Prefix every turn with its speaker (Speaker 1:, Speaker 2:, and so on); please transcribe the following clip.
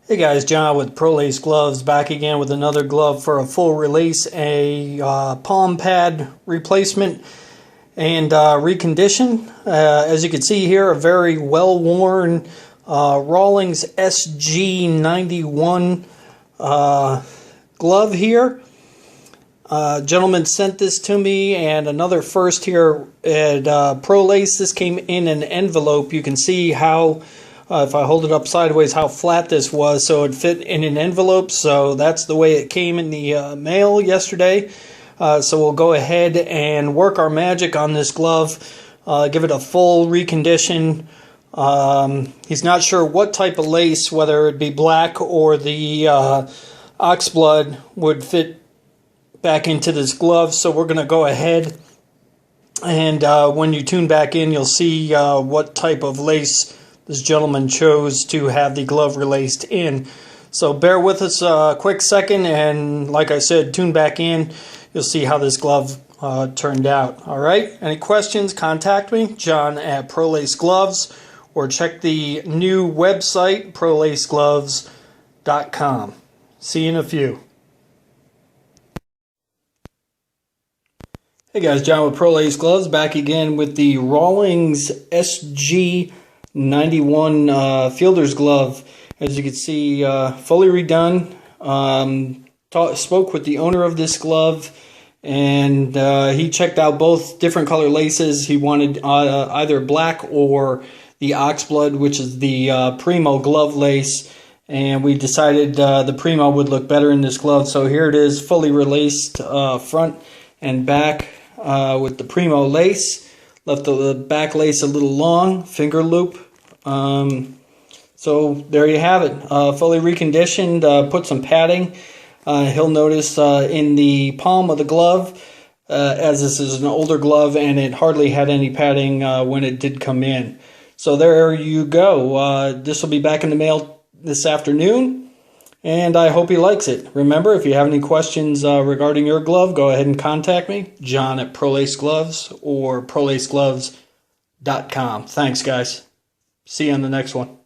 Speaker 1: Hey guys, John with Relace Gloves back again with another glove for a full release, a palm pad replacement and recondition. As you can see here, a very well-worn Rawlings SG-91 glove here. Gentleman sent this to me, and another first here at Relace. This came in an envelope. You can see how if I hold it up sideways, how flat this was, so it fit in an envelope. So that's the way it came in the mail yesterday. So we'll go ahead and work our magic on this glove, give it a full recondition. He's not sure what type of lace, whether it be black or the oxblood, would fit back into this glove. So we're going to go ahead and when you tune back in, you'll see what type of lace this gentleman chose to have the glove relaced in. So bear with us a quick second, and like I said, tune back in. You'll see how this glove turned out. All right, any questions, contact me, John at Relace Gloves, or check the new website, prolacegloves.com. See you in a few. Hey guys, John with Relace Gloves back again with the Rawlings SG-91 fielder's glove. As you can see, fully redone. Spoke with the owner of this glove, and he checked out both different color laces. He wanted either black or the oxblood, which is the Primo glove lace, and we decided the Primo would look better in this glove. So here it is, fully relaced front and back with the Primo lace. Left the back lace a little long, finger loop. So there you have it, fully reconditioned. Put some padding. He'll notice in the palm of the glove, as this is an older glove and it hardly had any padding when it did come in. So there you go. This will be back in the mail this afternoon, and I hope he likes it. Remember, if you have any questions regarding your glove, go ahead and contact me, John at Relace Gloves or prolacegloves.com. Thanks, guys. See you on the next one.